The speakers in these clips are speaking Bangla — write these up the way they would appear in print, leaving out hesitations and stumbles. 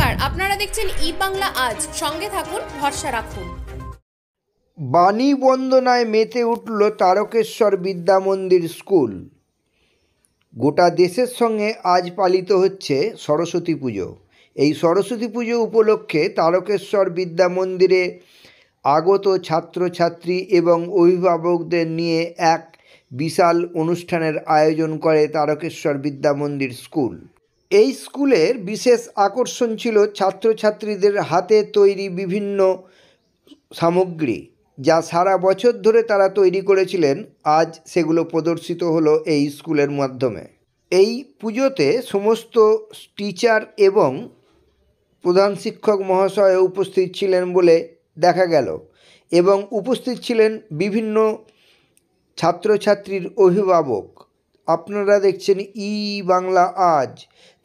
নমস্কার, আপনারা দেখছেন ই বাংলা আজ। সঙ্গে থাকুন, ভরসা রাখুন। বাণী বন্দনায় মেতে উঠল তারকেশ্বর বিদ্যা মন্দির স্কুল। গোটা দেশের সঙ্গে আজ পালিত হচ্ছে সরস্বতী পুজো। এই সরস্বতী পুজো উপলক্ষে তারকেশ্বর বিদ্যা মন্দিরে আগত ছাত্রছাত্রী এবং অভিভাবকদের নিয়ে এক বিশাল অনুষ্ঠানের আয়োজন করে তারকেশ্বর বিদ্যা মন্দির স্কুল। এই স্কুলের বিশেষ আকর্ষণ ছিল ছাত্রছাত্রীদের হাতে তৈরি বিভিন্ন সামগ্রী, যা সারা বছর ধরে তারা তৈরি করেছিলেন। আজ সেগুলো প্রদর্শিত হলো এই স্কুলের মাধ্যমে। এই পুজোতে সমস্ত টিচার এবং প্রধান শিক্ষক মহাশয় উপস্থিত ছিলেন বলে দেখা গেল, এবং উপস্থিত ছিলেন বিভিন্ন ছাত্রছাত্রীর অভিভাবক। আপনারা দেখছেন ই বাংলা আজ।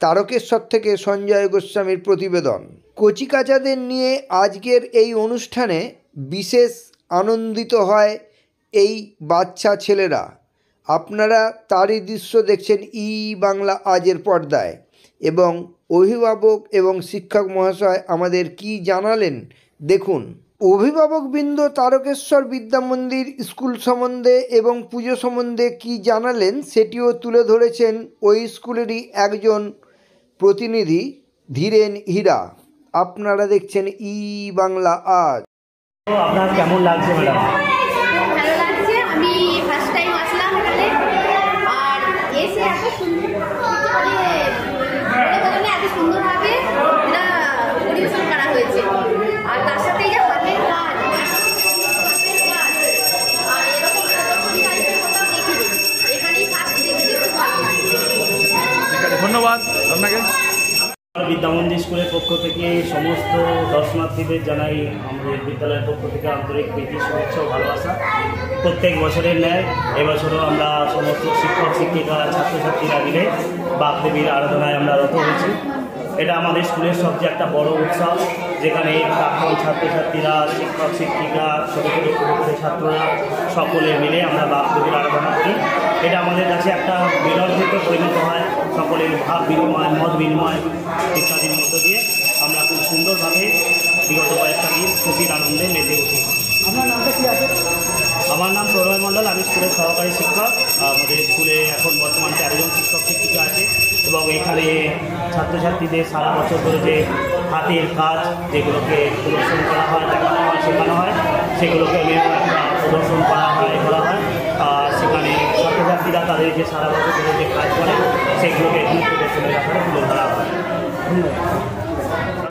তারকেশ্বর থেকে সঞ্জয় গোস্বামীর প্রতিবেদন। কচিকাচাদের নিয়ে আজকের এই অনুষ্ঠানে বিশেষ আনন্দিত হয় এই বাচ্চা ছেলেরা। আপনারা তারই দৃশ্য দেখছেন ই বাংলা আজের পর্দায়, এবং অভিভাবক এবং শিক্ষক মহাশয় আমাদের কি জানালেন দেখুন। অভিভাবকবৃন্দ তারকেশ্বর বিদ্যা মন্দির স্কুল সম্বন্ধে এবং পুজো সম্বন্ধে কি জানালেন সেটিও তুলে ধরেছেন ওই স্কুলেরই একজন প্রতিনিধি ধীরেন হীরা। আপনারা দেখছেন ই বাংলা আজ। আপনার কেমন লাগছে ম্যাডাম? ভালো লাগছে। আমি ফার্স্ট টাইম আসলাম এখানে, আর এসে এত সুন্দর এত সুন্দরভাবে এটা পরিবেশন করা হয়েছে। আর তার সাথে যে হাতের কাজ, আর এরকম কোথাও দেখিনি, এখানেই ফার্স্ট দেখছি, খুব ভালো লাগছে। ধন্যবাদ আপনাকে। বিদ্যা মন্দির স্কুলের পক্ষ থেকে সমস্ত দর্শনার্থীদের জানাই আমাদের বিদ্যালয়ের পক্ষ থেকে আন্তরিক প্রীতি, শুভেচ্ছা ও ভালোবাসা। প্রত্যেক বছরের ন্যায় এবছরও আমরা সমস্ত শিক্ষক শিক্ষিকা ছাত্রছাত্রীরা মিলে বাগদেবীর আরাধনায় আমরা রত হয়েছি। এটা আমাদের স্কুলের সবচেয়ে একটা বড় উৎসব, যেখানে প্রাক্তন ছাত্রছাত্রীরা, শিক্ষক শিক্ষিকা, ছোটো ছোটো ছোটো ছাত্ররা সকলে মিলে আমরা বাগদেবীর আরাধনা করি। এটা আমাদের কাছে একটা মিলন ক্ষেত্রে পরিণত হয়। সকলের ভাব বিনিময়, মত বিনিময় ইত্যাদির মধ্য দিয়ে আমরা খুব সুন্দরভাবে বিগত কয়েকটা দিন খুশির আনন্দে মেতে উঠি। আপনার নামটা কী আছে? আমার নাম প্রণয় মণ্ডল, আমি স্কুলের সহকারী শিক্ষক। আমাদের স্কুলে এখন বর্তমান 4 জন শিক্ষক শিক্ষিকা আছে, এবং এখানে ছাত্রছাত্রীদের সারা বছর ধরে যে হাতের কাজ যেগুলোকে প্রদর্শন করা হয়, দেখানো হয়, শেখানো হয়, সেগুলোকে প্রদর্শন করা হয়। সেখানে ছাত্রছাত্রীরা তাদের যে সারা বছর ধরে যে কাজ করে সেগুলোকে এখানে প্রদর্শনের আকারে তুলে ধরা হয়। ধন্যবাদ।